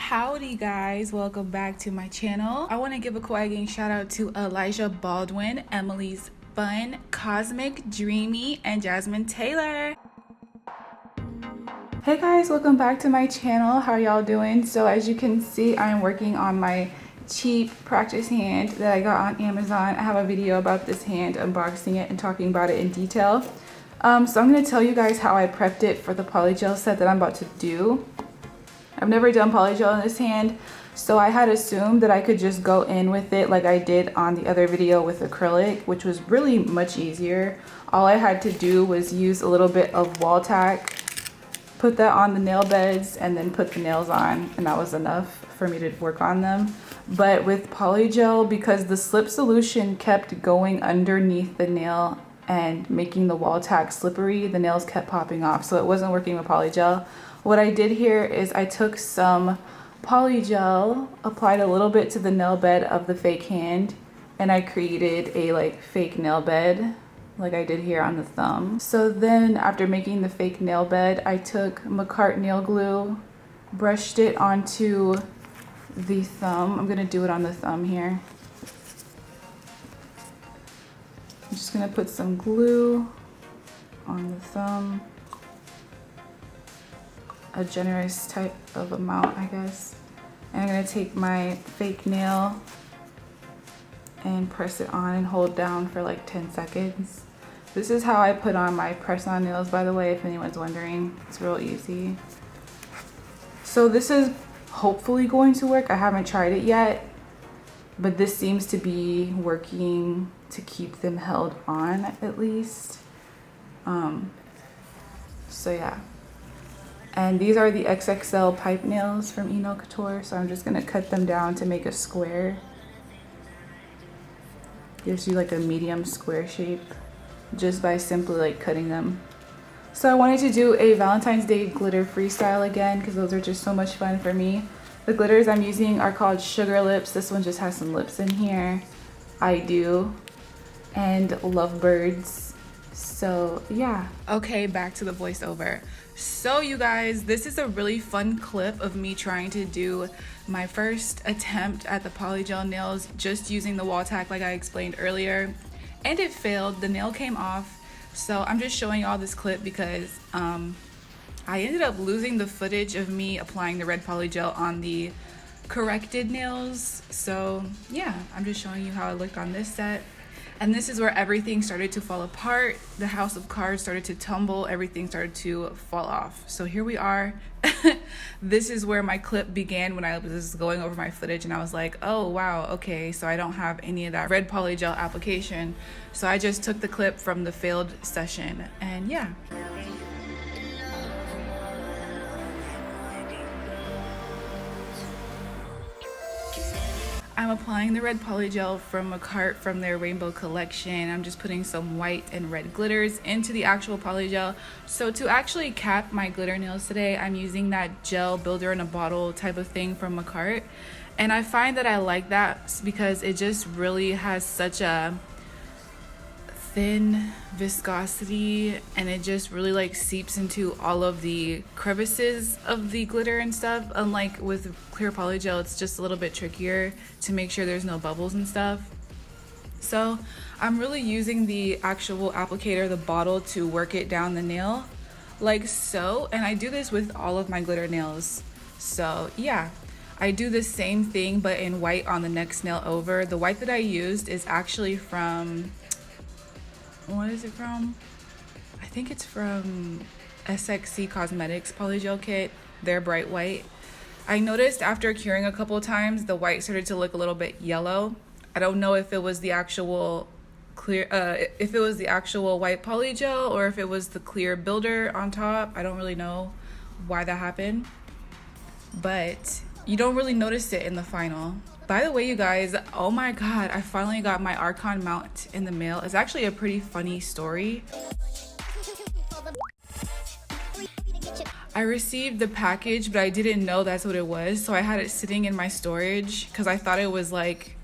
Howdy guys, welcome back to my channel. I want to give a quick shout out to Elijah Baldwin, Emily's Fun, Cosmic, Dreamy, and Jasmine Taylor. Hey guys, welcome back to my channel. How are y'all doing? So as you can see, I'm working on my cheap practice hand that I got on Amazon. I have a video about this hand, unboxing it and talking about it in detail. So I'm going to tell you guys how I prepped it for the polygel set that I'm about to do. I've never done polygel in this hand, so I had assumed that I could just go in with it like I did on the other video with acrylic, which was really much easier. All I had to do was use a little bit of wall tack, put that on the nail beds, and then put the nails on, and that was enough for me to work on them. But with polygel, because the slip solution kept going underneath the nail and making the wall tack slippery, the nails kept popping off, so it wasn't working with polygel. What I did here is I took some polygel, applied a little bit to the nail bed of the fake hand, and I created a fake nail bed like I did here on the thumb. So then after making the fake nail bed, I took Makartt nail glue, brushed it onto the thumb. I'm gonna do it on the thumb here. I'm just gonna put some glue on the thumb. A generous type of amount, I guess. And I'm gonna take my fake nail and press it on and hold down for like 10 seconds. This is how I put on my press-on nails, by the way, if anyone's wondering. It's real easy. So this is hopefully going to work. I haven't tried it yet, but this seems to be working to keep them held on at least. So yeah. And these are the Xxl Pipe Nails from Enail Couture, so I'm just gonna cut them down to make a square. Gives you like a medium square shape just by simply cutting them. So I wanted to do a Valentine's Day glitter freestyle again because those are just so much fun for me. The glitters I'm using are called Sugar Lips. This one just has some lips in here. I do. And LoveBirds. So yeah. Okay, back to the voiceover. So you guys, this is a really fun clip of me trying to do my first attempt at the polygel nails just using the wall tack like I explained earlier, and it failed. The nail came off. So I'm just showing y'all this clip because I ended up losing the footage of me applying the red polygel on the corrected nails. So yeah, I'm just showing you how it looked on this set. And this is where everything started to fall apart. The house of cards started to tumble. Everything started to fall off. So here we are. This is where my clip began when I was going over my footage and I was like, oh wow, okay, so I don't have any of that red polygel application. So I just took the clip from the failed session and yeah. I'm applying the red polygel from Makartt from their rainbow collection. I'm just putting some white and red glitters into the actual polygel. So to actually cap my glitter nails today, I'm using that gel builder in a bottle type of thing from Makartt. And I find that I like that because it just really has such a thin viscosity and it just really seeps into all of the crevices of the glitter and stuff. Unlike with clear polygel, it's just a little bit trickier to make sure there's no bubbles and stuff. So I'm really using the actual applicator, the bottle, to work it down the nail like so, and I do this with all of my glitter nails. So yeah, I do the same thing but in white on the next nail over. The white that I used is actually from, what is it from? I think it's from SXC Cosmetics Polygel Kit, their bright white. I noticed after curing a couple of times, the white started to look a little bit yellow. I don't know if it was the actual clear, if it was the actual white polygel or if it was the clear builder on top. I don't really know why that happened, but you don't really notice it in the final. By the way, you guys, oh my god, I finally got my Archon mount in the mail. It's actually a pretty funny story. I received the package, but I didn't know that's what it was, so I had it sitting in my storage because I thought it was like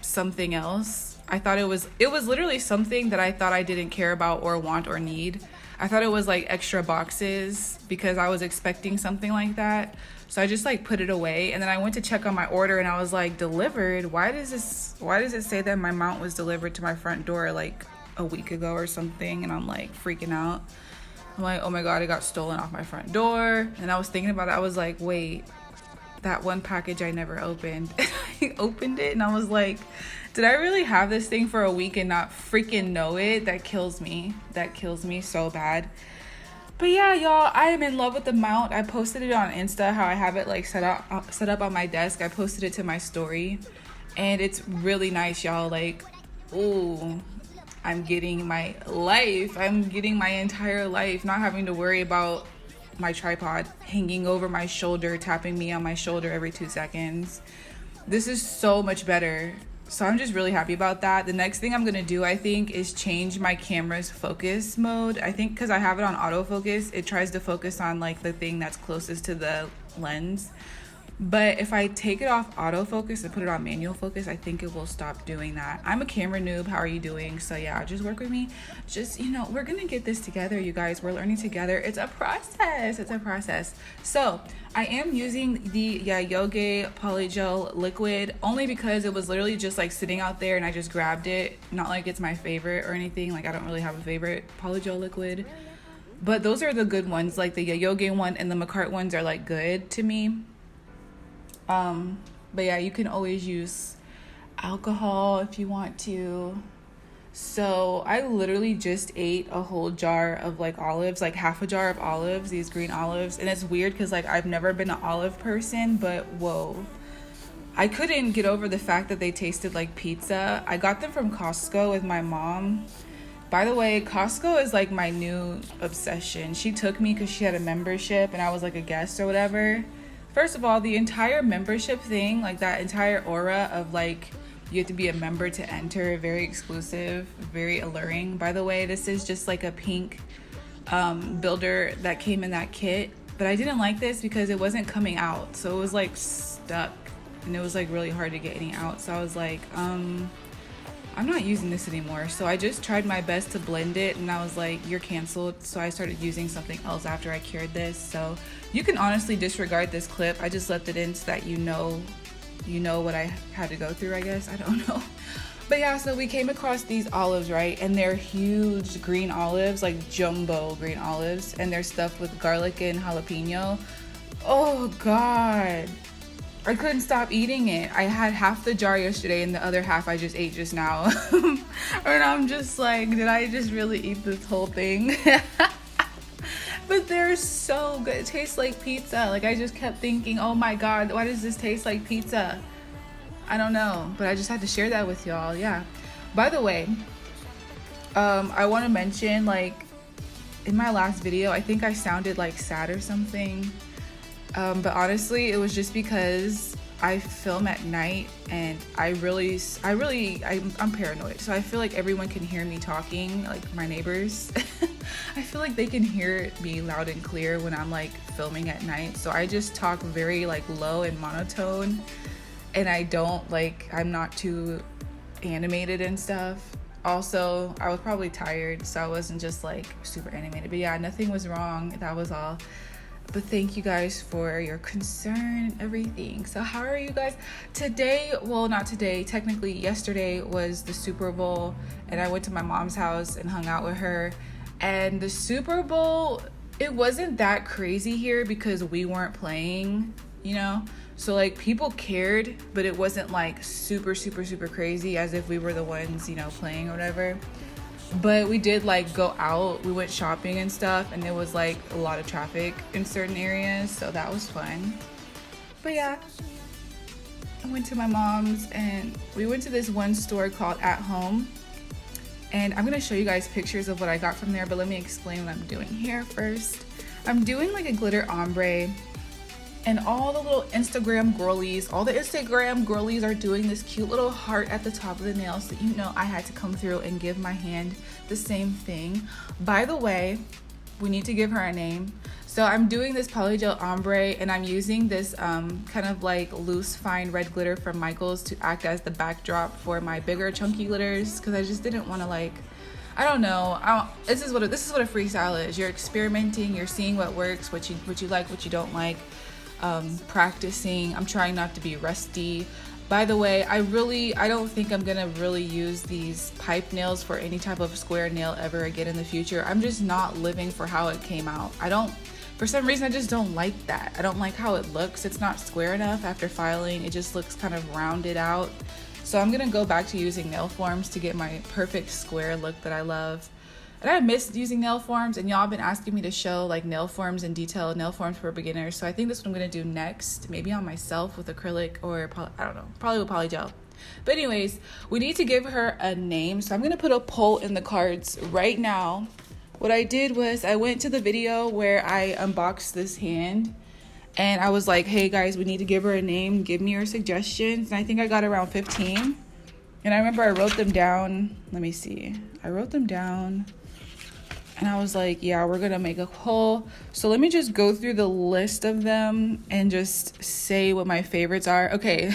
something else. I thought it was literally something that I thought I didn't care about or want or need. I thought it was like extra boxes because I was expecting something like that. So I just like put it away, and then I went to check on my order and I was like, delivered? Why does it say that my mount was delivered to my front door like a week ago or something? And I'm like freaking out. I'm like, oh my God, it got stolen off my front door. And I was thinking about it. I was like, wait, that one package I never opened. I opened it and I was like, did I really have this thing for a week and not freaking know it? That kills me. That kills me so bad. But yeah, y'all, I am in love with the mount. I posted it on Insta, how I have it like set up on my desk. I posted it to my story, and it's really nice, y'all. Like, ooh, I'm getting my life. I'm getting my entire life, not having to worry about my tripod hanging over my shoulder, tapping me on my shoulder every 2 seconds. This is so much better. So I'm just really happy about that. The next thing I'm gonna do, I think, is change my camera's focus mode. I think because I have it on autofocus, it tries to focus on like the thing that's closest to the lens. But if I take it off autofocus and put it on manual focus, I think it will stop doing that. I'm a camera noob. How are you doing? So yeah, just work with me. Just, you know, we're gonna get this together, you guys. We're learning together. It's a process. It's a process. So I am using the Yoge Polygel liquid only because it was literally just like sitting out there and I just grabbed it. Not like it's my favorite or anything. Like I don't really have a favorite Polygel liquid. But those are the good ones. Like the Yoge one and the Makartt ones are like good to me. But yeah, you can always use alcohol if you want to. So I literally just ate a whole jar of like olives, like half a jar of olives, these green olives. And it's weird because like I've never been an olive person, but whoa, I couldn't get over the fact that they tasted like pizza. I got them from Costco with my mom. By the way, Costco is like my new obsession. She took me because she had a membership and I was like a guest or whatever. First of all, the entire membership thing, like that entire aura of like you have to be a member to enter, very exclusive, very alluring. By the way, this is just like a pink builder that came in that kit, but I didn't like this because it wasn't coming out, so it was like stuck and it was like really hard to get any out. So I was like, I'm not using this anymore. So I just tried my best to blend it and I was like, you're canceled. So I started using something else after I cured this. So you can honestly disregard this clip. I just left it in so that you know what I had to go through, I guess. I don't know. But yeah, so we came across these olives, right? And they're huge green olives, like jumbo green olives. And they're stuffed with garlic and jalapeno. Oh God. I couldn't stop eating it. I had half the jar yesterday and the other half I just ate just now. And I'm just like, did I just really eat this whole thing? But they're so good. It tastes like pizza. Like I just kept thinking, oh my God, why does this taste like pizza? I don't know, but I just had to share that with y'all. Yeah. By the way, I want to mention, like in my last video, I think I sounded like sad or something. But honestly, it was just because I film at night and I'm paranoid. So I feel like everyone can hear me talking, like my neighbors. I feel like they can hear me loud and clear when I'm like filming at night. So I just talk very like low and monotone, and I'm not too animated and stuff. Also, I was probably tired, so I wasn't just like super animated. But yeah, nothing was wrong. That was all. But thank you guys for your concern and everything. So how are you guys today? Well, not today, technically yesterday was the Super Bowl and I went to my mom's house and hung out with her. And the Super Bowl, it wasn't that crazy here because we weren't playing, you know? So like people cared, but it wasn't like super crazy as if we were the ones, you know, playing or whatever. But we did like go out, we went shopping and stuff, and there was like a lot of traffic in certain areas, so that was fun. But yeah, I went to my mom's and we went to this one store called At Home, and I'm gonna show you guys pictures of what I got from there, but let me explain what I'm doing here first. I'm doing like a glitter ombre, and all the little Instagram girlies are doing this cute little heart at the top of the nail, so you know I had to come through and give my hand the same thing. By the way, we need to give her a name. So I'm doing this polygel ombre and I'm using this kind of like loose fine red glitter from Michaels to act as the backdrop for my bigger chunky glitters, because I just didn't want to like, I don't know. This is what a freestyle is. You're experimenting. You're seeing what works, what you like, what you don't like. Practicing. I'm trying not to be rusty. By the way, I don't think I'm gonna really use these pipe nails for any type of square nail ever again in the future. I'm just not living for how it came out. For some reason, I just don't like that. I don't like how it looks. It's not square enough after filing. It just looks kind of rounded out. So I'm gonna go back to using nail forms to get my perfect square look that I love. And I miss using nail forms, and y'all have been asking me to show like nail forms in detail, nail forms for beginners. So I think that's what I'm gonna do next, maybe on myself with acrylic, or I don't know, probably with polygel. But anyways, we need to give her a name. So I'm gonna put a poll in the cards right now. What I did was I went to the video where I unboxed this hand, and I was like, hey guys, we need to give her a name. Give me your suggestions. And I think I got around 15. And I remember I wrote them down. Let me see. I wrote them down. And I was like, yeah, we're gonna make a poll. So let me just go through the list of them and just say what my favorites are. Okay,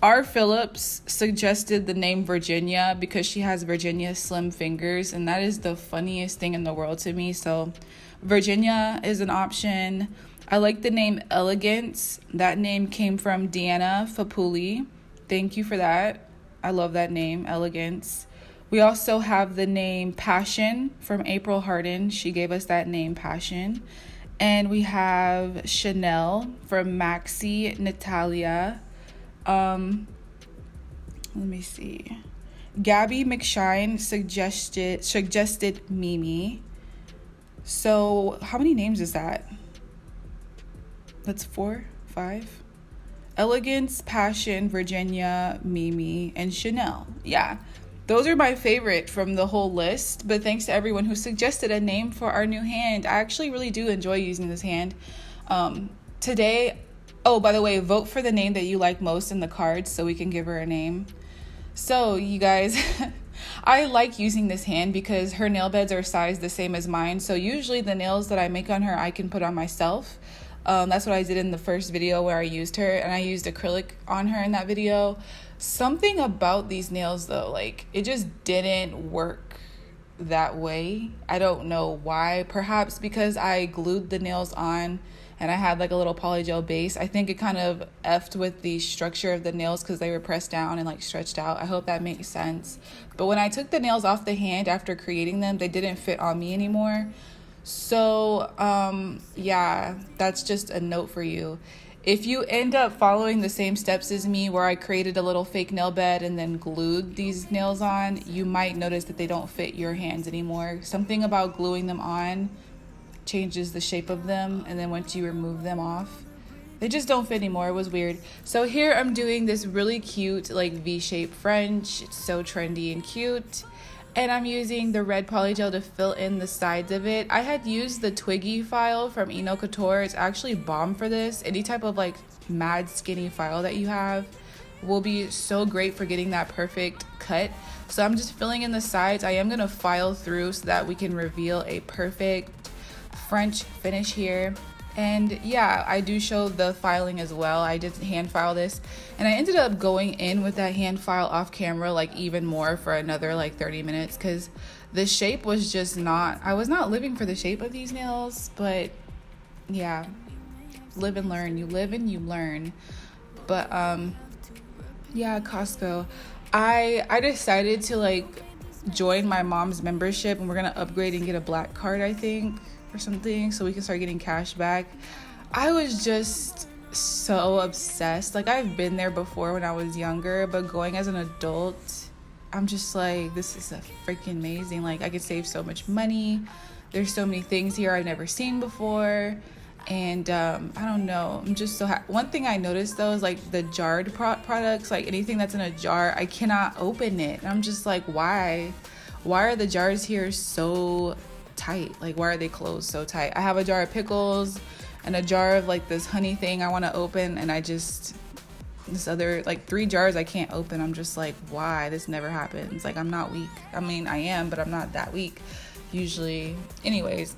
R. Phillips suggested the name Virginia because she has Virginia slim fingers, and that is the funniest thing in the world to me. So Virginia is an option. I like the name Elegance. That name came from Deanna Fapuli. Thank you for that. I love that name, Elegance. We also have the name Passion from April Harden. She gave us that name, Passion. And we have Chanel from Maxi Natalia. Let me see. Gabby McShine suggested Mimi. So how many names is that? That's 4, 5. Elegance, Passion, Virginia, Mimi, and Chanel. Yeah. Those are my favorite from the whole list, but thanks to everyone who suggested a name for our new hand. I actually really do enjoy using this hand. Today, oh, by the way, vote for the name that you like most in the cards so we can give her a name. So, you guys, I like using this hand because her nail beds are sized the same as mine. So usually the nails that I make on her, I can put on myself. That's what I did in the first video where I used her, and I used acrylic on her in that video. Something about these nails though, like it just didn't work that way. I don't know why. Perhaps because I glued the nails on and I had like a little polygel base. I think it kind of effed with the structure of the nails because they were pressed down and like stretched out. I hope that makes sense. But when I took the nails off the hand after creating them, they didn't fit on me anymore. So yeah, that's just a note for you. If you end up following the same steps as me where I created a little fake nail bed and then glued these nails on, you might notice that they don't fit your hands anymore. Something about gluing them on changes the shape of them, and then once you remove them off, they just don't fit anymore. It was weird. So here I'm doing this really cute like V-shaped French. It's so trendy and cute. And I'm using the red polygel to fill in the sides of it. I had used the Twiggy file from Couture. It's actually bomb for this. Any type of like mad skinny file that you have will be so great for getting that perfect cut. So I'm just filling in the sides. I am going to file through so that we can reveal a perfect French finish here. And yeah, I do show the filing as well. I did hand file this, and I ended up going in with that hand file off camera like even more for another like 30 minutes because the shape was just not, I was not living for the shape of these nails. But yeah, live and learn. You live and you learn. But yeah, Costco. I decided to like join my mom's membership, and we're gonna upgrade and get a black card, I think, or something, so we can start getting cash back. I was just so obsessed. Like, I've been there before when I was younger, but going as an adult, I'm just like, this is a freaking amazing. Like, I could save so much money. There's so many things here I've never seen before. And I don't know, I'm just so one thing I noticed though is like the jarred products, like anything that's in a jar, I cannot open it. And I'm just like, why are the jars here so tight? Like, why are they closed so tight? I have a jar of pickles and a jar of like this honey thing I want to open, and this other like 3 jars I can't open. I'm just like, why? This never happens. Like, I'm not weak. I mean, I am, but I'm not that weak usually. Anyways,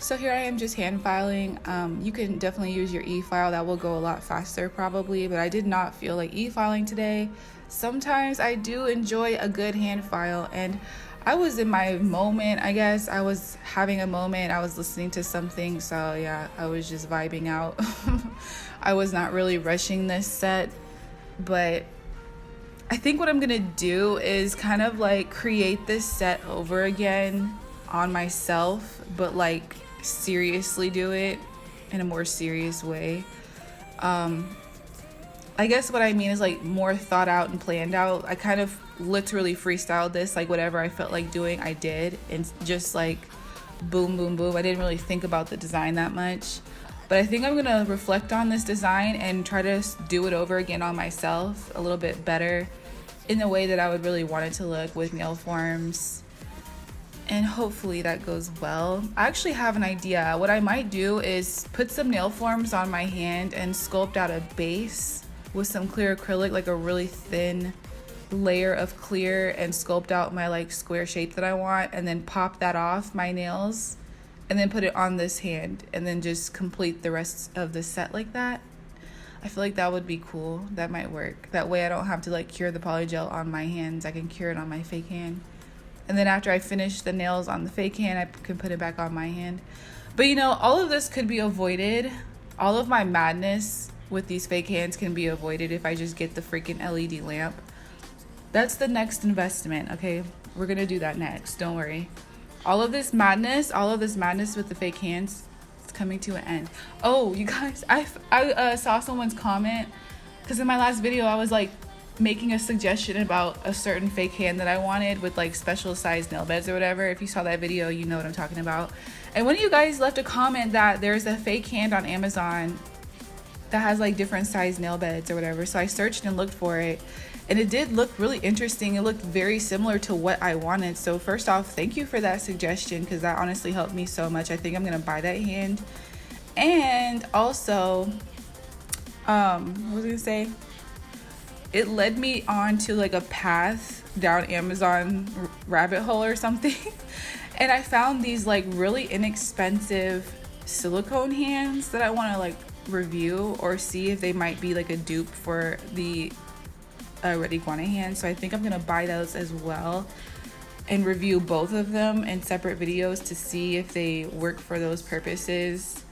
So here I am just hand filing. You can definitely use your e-file, that will go a lot faster probably, but I did not feel like e-filing today. Sometimes I do enjoy a good hand file, and I was in my moment, I guess. I was having a moment, I was listening to something, so yeah, I was just vibing out. I was not really rushing this set, but I think what I'm gonna do is kind of like create this set over again on myself, but like seriously do it in a more serious way. I guess what I mean is like more thought out and planned out. I kind of literally freestyled this, like whatever I felt like doing I did, and just like boom boom boom. I didn't really think about the design that much, but I think I'm gonna reflect on this design and try to do it over again on myself a little bit better in the way that I would really want it to look with nail forms, and hopefully that goes well. I actually have an idea. What I might do is put some nail forms on my hand and sculpt out a base with some clear acrylic, like a really thin layer of clear, and sculpt out my like square shape that I want, and then pop that off my nails and then put it on this hand, and then just complete the rest of the set like that. I feel like that would be cool. That might work. That way I don't have to like cure the polygel on my hands. I can cure it on my fake hand. And then after I finish the nails on the fake hand, I can put it back on my hand. But you know, all of this could be avoided. All of my madness with these fake hands can be avoided if I just get the freaking LED lamp. That's the next investment, okay? We're gonna do that next, don't worry. All of this madness with the fake hands, it's coming to an end. Oh, you guys, I saw someone's comment, because in my last video I was like making a suggestion about a certain fake hand that I wanted with like special size nail beds or whatever. If you saw that video, you know what I'm talking about. And one of you guys left a comment that there's a fake hand on Amazon that has like different size nail beds or whatever. So I searched and looked for it, and it did look really interesting. It looked very similar to what I wanted. So first off, thank you for that suggestion, because that honestly helped me so much. I think I'm gonna buy that hand. And also, what was I gonna say? It led me on to like a path down Amazon rabbit hole or something. And I found these like really inexpensive silicone hands that I want to like review or see if they might be like a dupe for the Red Iguana hand. So I think I'm gonna buy those as well and review both of them in separate videos to see if they work for those purposes.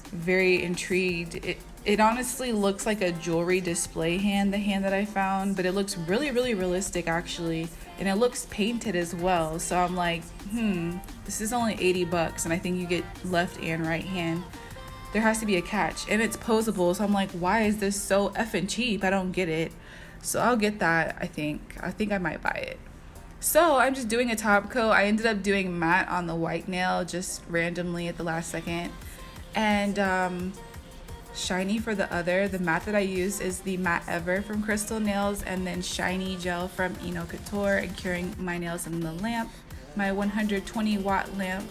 Very intrigued. It honestly looks like a jewelry display hand, the hand that I found, but it looks really realistic actually, and it looks painted as well. So I'm like, this is only 80 bucks, and I think you get left and right hand. There has to be a catch, and it's posable. So I'm like, why is this so effing cheap? I don't get it. So I'll get that. I think I might buy it. So I'm just doing a top coat. I ended up doing matte on the white nail just randomly at the last second, and shiny for the other. The matte that I use is the Mattever from CrystalNails, and then shiny gel from Couture, and curing my nails in the lamp, my 120 watt lamp.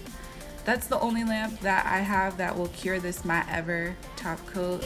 That's the only lamp that I have that will cure this Mattever top coat.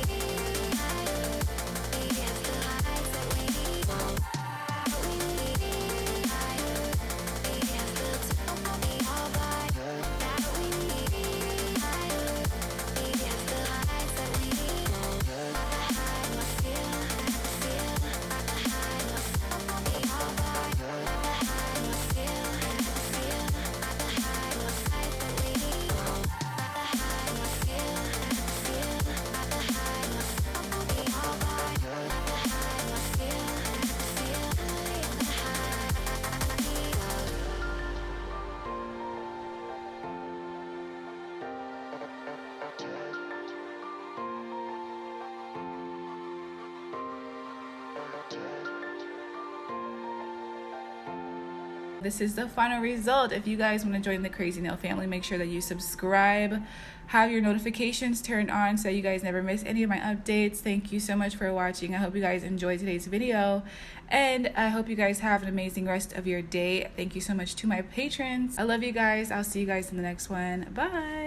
This is the final result. If you guys want to join the Crazy Nail family, make sure that you subscribe, have your notifications turned on so you guys never miss any of my updates. Thank you so much for watching. I hope you guys enjoyed today's video, and I hope you guys have an amazing rest of your day. Thank you so much to my patrons. I love you guys. I'll see you guys in the next one. Bye.